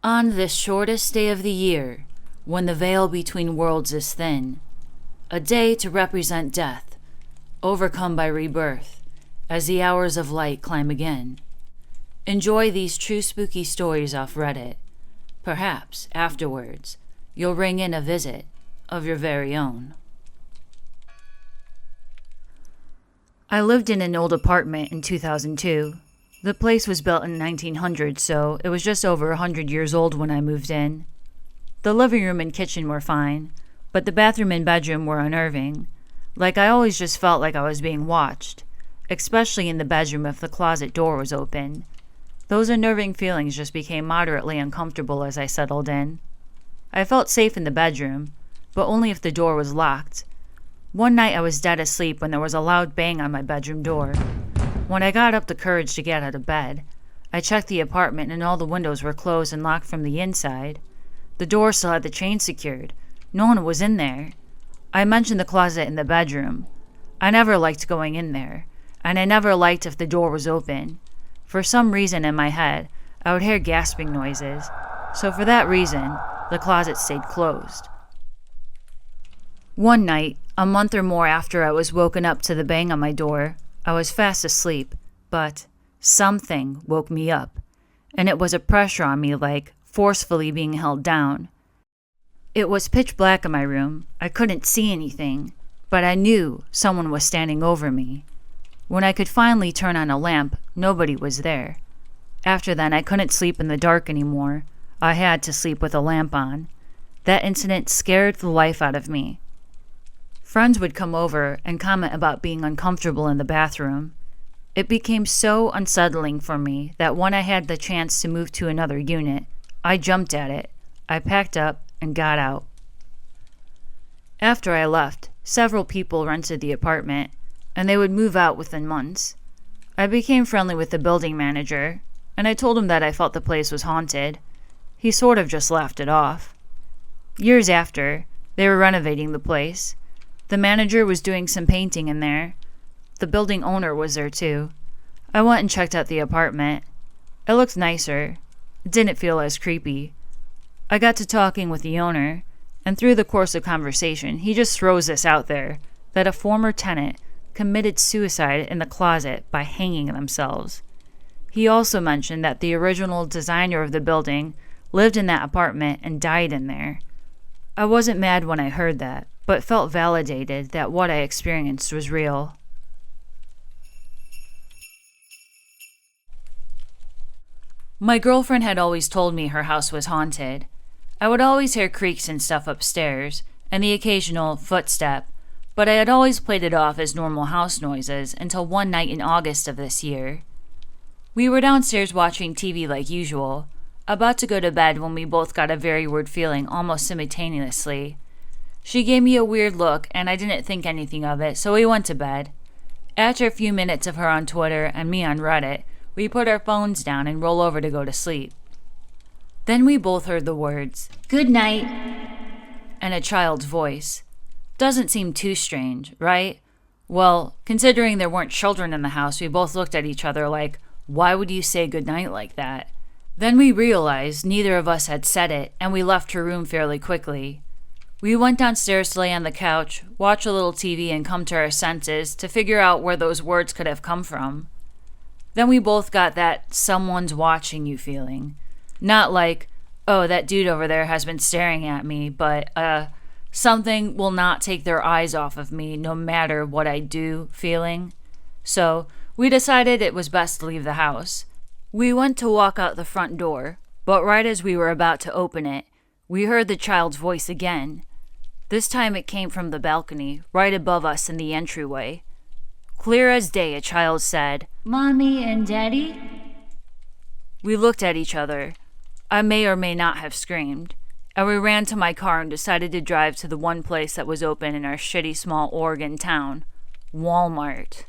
On this shortest day of the year, when the veil between worlds is thin, a day to represent death, overcome by rebirth, as the hours of light climb again. Enjoy these true spooky stories off Reddit. Perhaps, afterwards, you'll ring in a visit of your very own. I lived in an old apartment in 2002. The place was built in 1900, so it was just over 100 years old when I moved in. The living room and kitchen were fine, but the bathroom and bedroom were unnerving. Like I always just felt like I was being watched, especially in the bedroom if the closet door was open. Those unnerving feelings just became moderately uncomfortable as I settled in. I felt safe in the bedroom, but only if the door was locked. One night I was dead asleep when there was a loud bang on my bedroom door. When I got up the courage to get out of bed, I checked the apartment and all the windows were closed and locked from the inside. The door still had the chain secured. No one was in there. I mentioned the closet in the bedroom. I never liked going in there, and I never liked if the door was open. For some reason in my head, I would hear gasping noises, so for that reason, the closet stayed closed. One night, a month or more after I was woken up to the bang on my door, I was fast asleep, but something woke me up, and it was a pressure on me like forcefully being held down. It was pitch black in my room. I couldn't see anything, but I knew someone was standing over me. When I could finally turn on a lamp, nobody was there. After then, I couldn't sleep in the dark anymore. I had to sleep with a lamp on. That incident scared the life out of me. Friends would come over and comment about being uncomfortable in the bathroom. It became so unsettling for me that when I had the chance to move to another unit, I jumped at it. I packed up and got out. After I left, several people rented the apartment, and they would move out within months. I became friendly with the building manager, and I told him that I felt the place was haunted. He sort of just laughed it off. Years after, they were renovating the place. The manager was doing some painting in there. The building owner was there too. I went and checked out the apartment. It looked nicer. It didn't feel as creepy. I got to talking with the owner, and through the course of conversation, he just throws this out there, that a former tenant committed suicide in the closet by hanging themselves. He also mentioned that the original designer of the building lived in that apartment and died in there. I wasn't mad when I heard that, but felt validated that what I experienced was real. My girlfriend had always told me her house was haunted. I would always hear creaks and stuff upstairs, and the occasional footstep, but I had always played it off as normal house noises until one night in August of this year. We were downstairs watching TV like usual, about to go to bed when we both got a very weird feeling almost simultaneously. She gave me a weird look, and I didn't think anything of it, so we went to bed. After a few minutes of her on Twitter and me on Reddit, we put our phones down and roll over to go to sleep. Then we both heard the words, "Good night," and a child's voice. Doesn't seem too strange, right? Well, considering there weren't children in the house, we both looked at each other like, why would you say goodnight like that? Then we realized neither of us had said it, and we left her room fairly quickly. We went downstairs to lay on the couch, watch a little TV, and come to our senses to figure out where those words could have come from. Then we both got that someone's watching you feeling. Not like, oh, that dude over there has been staring at me, but, something will not take their eyes off of me no matter what I do feeling. So, we decided it was best to leave the house. We went to walk out the front door, but right as we were about to open it, we heard the child's voice again. This time it came from the balcony, right above us in the entryway. Clear as day, a child said, "Mommy and Daddy?" We looked at each other. I may or may not have screamed, and we ran to my car and decided to drive to the one place that was open in our shitty small Oregon town, Walmart.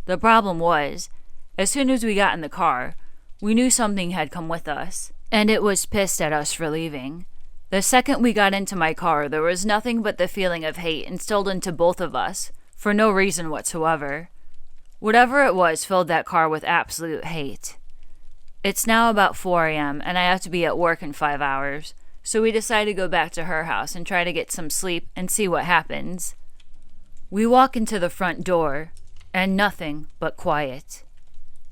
The problem was, as soon as we got in the car, we knew something had come with us, and it was pissed at us for leaving. The second we got into my car, there was nothing but the feeling of hate instilled into both of us, for no reason whatsoever. Whatever it was filled that car with absolute hate. It's now about 4 a.m. and I have to be at work in 5 hours, so we decide to go back to her house and try to get some sleep and see what happens. We walk into the front door, and nothing but quiet.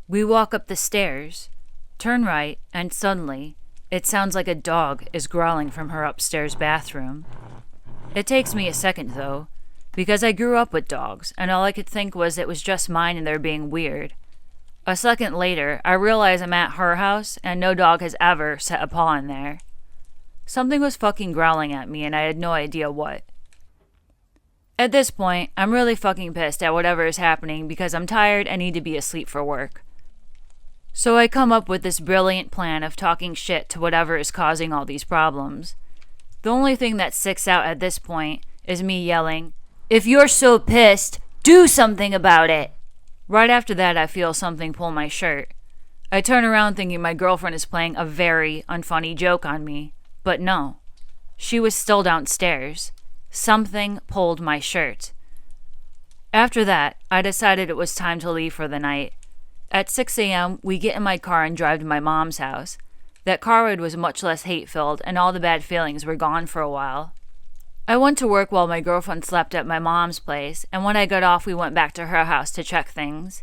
We walk up the stairs, turn right, and suddenly, it sounds like a dog is growling from her upstairs bathroom. It takes me a second, though, because I grew up with dogs, and all I could think was it was just mine and they're being weird. A second later, I realize I'm at her house, and no dog has ever set a paw in there. Something was fucking growling at me, and I had no idea what. At this point, I'm really fucking pissed at whatever is happening because I'm tired and need to be asleep for work. So I come up with this brilliant plan of talking shit to whatever is causing all these problems. The only thing that sticks out at this point is me yelling, "If you're so pissed, do something about it!" Right after that, I feel something pull my shirt. I turn around thinking my girlfriend is playing a very unfunny joke on me, but no. She was still downstairs. Something pulled my shirt. After that, I decided it was time to leave for the night. At 6 a.m., we get in my car and drive to my mom's house. That car ride was much less hate-filled, and all the bad feelings were gone for a while. I went to work while my girlfriend slept at my mom's place, and when I got off, we went back to her house to check things.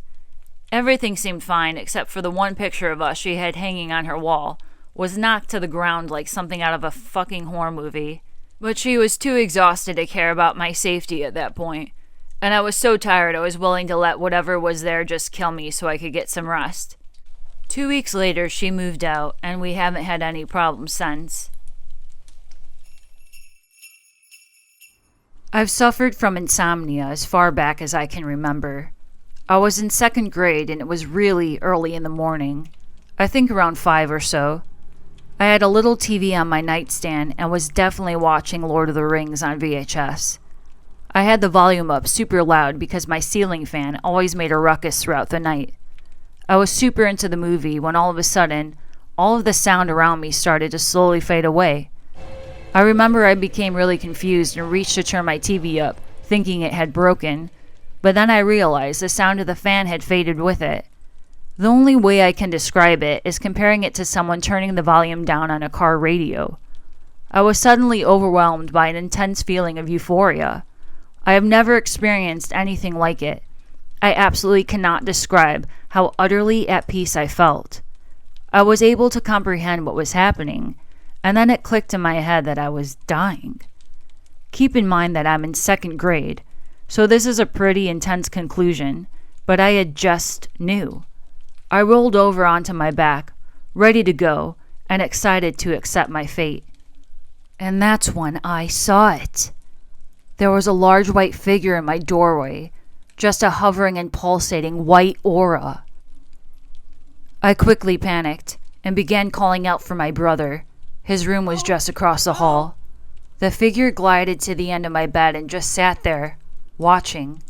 Everything seemed fine, except for the one picture of us she had hanging on her wall was knocked to the ground like something out of a fucking horror movie. But she was too exhausted to care about my safety at that point, and I was so tired I was willing to let whatever was there just kill me so I could get some rest. 2 weeks later, she moved out, and we haven't had any problems since. I've suffered from insomnia as far back as I can remember. I was in 2nd grade, and it was really early in the morning. I think around 5 or so. I had a little TV on my nightstand and was definitely watching Lord of the Rings on VHS. I had the volume up super loud because my ceiling fan always made a ruckus throughout the night. I was super into the movie when all of a sudden, all of the sound around me started to slowly fade away. I remember I became really confused and reached to turn my TV up, thinking it had broken, but then I realized the sound of the fan had faded with it. The only way I can describe it is comparing it to someone turning the volume down on a car radio. I was suddenly overwhelmed by an intense feeling of euphoria. I have never experienced anything like it. I absolutely cannot describe how utterly at peace I felt. I was able to comprehend what was happening, and then it clicked in my head that I was dying. Keep in mind that I'm in 2nd grade, so this is a pretty intense conclusion, but I had just knew. I rolled over onto my back, ready to go, and excited to accept my fate. And that's when I saw it. There was a large white figure in my doorway, just a hovering and pulsating white aura. I quickly panicked and began calling out for my brother. His room was just across the hall. The figure glided to the end of my bed and just sat there, watching.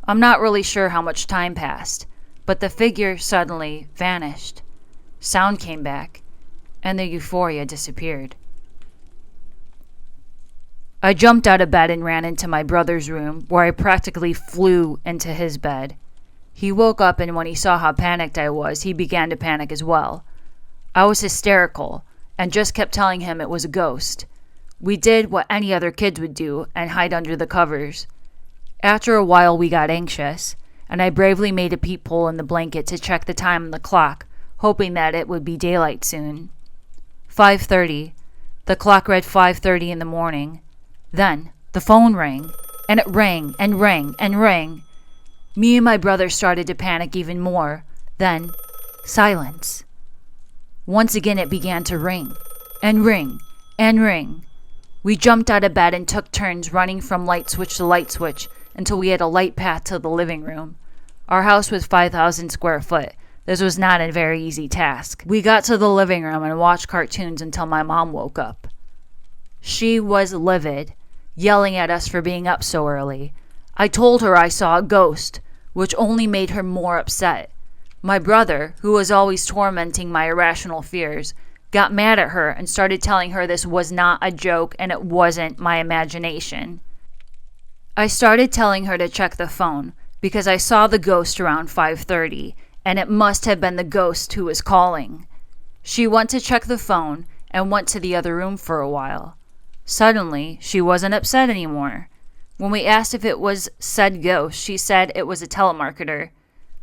I'm not really sure how much time passed, but the figure suddenly vanished. Sound came back, and the euphoria disappeared. I jumped out of bed and ran into my brother's room, where I practically flew into his bed. He woke up, and when he saw how panicked I was, he began to panic as well. I was hysterical, and just kept telling him it was a ghost. We did what any other kids would do, and hide under the covers. After a while, we got anxious, and I bravely made a peephole in the blanket to check the time on the clock, hoping that it would be daylight soon. 5:30. The clock read 5:30 in the morning. Then, the phone rang, and it rang and rang and rang. Me and my brother started to panic even more. Then, silence. Once again it began to ring, and ring, and ring. We jumped out of bed and took turns running from light switch to light switch, until we had a light path to the living room. Our house was 5,000 square foot. This was not a very easy task. We got to the living room and watched cartoons until my mom woke up. She was livid, yelling at us for being up so early. I told her I saw a ghost, which only made her more upset. My brother, who was always tormenting my irrational fears, got mad at her and started telling her this was not a joke and it wasn't my imagination. I started telling her to check the phone because I saw the ghost around 5:30, and it must have been the ghost who was calling. She went to check the phone and went to the other room for a while. Suddenly, she wasn't upset anymore. When we asked if it was said ghost, she said it was a telemarketer.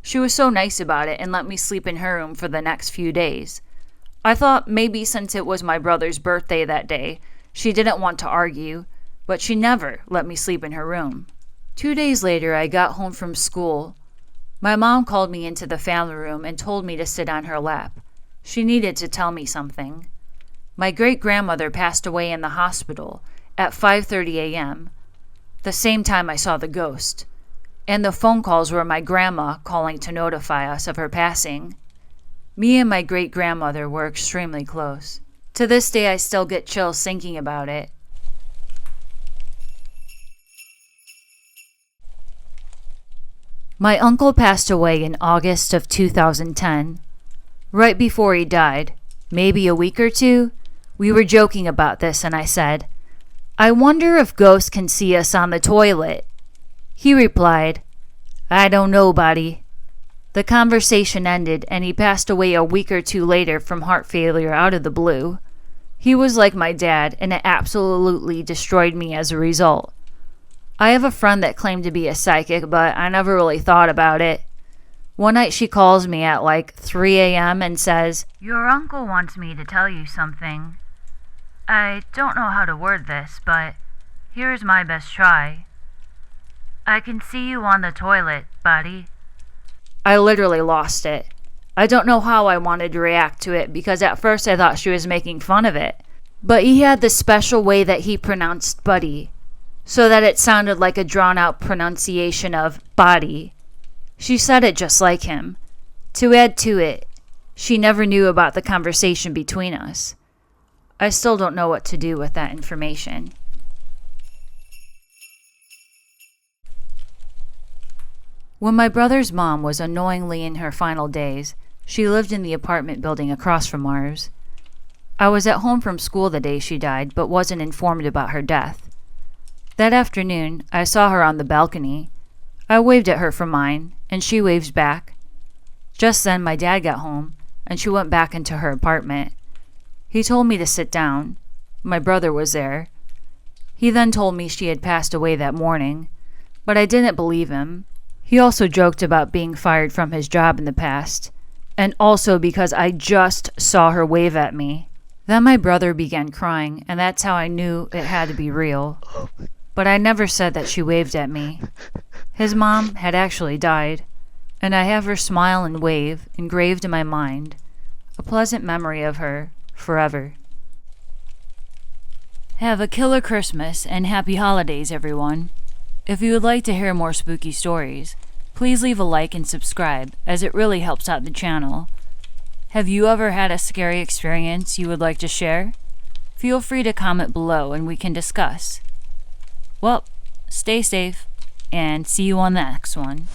She was so nice about it and let me sleep in her room for the next few days. I thought maybe since it was my brother's birthday that day, she didn't want to argue, but she never let me sleep in her room. 2 days later, I got home from school. My mom called me into the family room and told me to sit on her lap. She needed to tell me something. My great-grandmother passed away in the hospital at 5:30 a.m., the same time I saw the ghost, and the phone calls were my grandma calling to notify us of her passing. Me and my great-grandmother were extremely close. To this day, I still get chills thinking about it. My uncle passed away in August of 2010. Right before he died, maybe a week or two, we were joking about this and I said, "I wonder if ghosts can see us on the toilet." He replied, "I don't know, buddy." The conversation ended and he passed away a week or two later from heart failure out of the blue. He was like my dad and it absolutely destroyed me as a result. I have a friend that claimed to be a psychic, but I never really thought about it. One night she calls me at like 3 a.m. and says, "Your uncle wants me to tell you something. I don't know how to word this, but here's my best try. I can see you on the toilet, buddy." I literally lost it. I don't know how I wanted to react to it because at first I thought she was making fun of it. But he had this special way that he pronounced buddy, so that it sounded like a drawn-out pronunciation of body. She said it just like him. To add to it, she never knew about the conversation between us. I still don't know what to do with that information. When my brother's mom was annoyingly in her final days, she lived in the apartment building across from ours. I was at home from school the day she died, but wasn't informed about her death. That afternoon, I saw her on the balcony. I waved at her from mine, and she waved back. Just then, my dad got home, and she went back into her apartment. He told me to sit down. My brother was there. He then told me she had passed away that morning, but I didn't believe him. He also joked about being fired from his job in the past, and also because I just saw her wave at me. Then my brother began crying, and that's how I knew it had to be real. But I never said that she waved at me. His mom had actually died, and I have her smile and wave engraved in my mind, a pleasant memory of her forever. Have a killer Christmas and happy holidays, everyone. If you would like to hear more spooky stories, please leave a like and subscribe, as it really helps out the channel. Have you ever had a scary experience you would like to share? Feel free to comment below and we can discuss. Well, stay safe, and see you on the next one.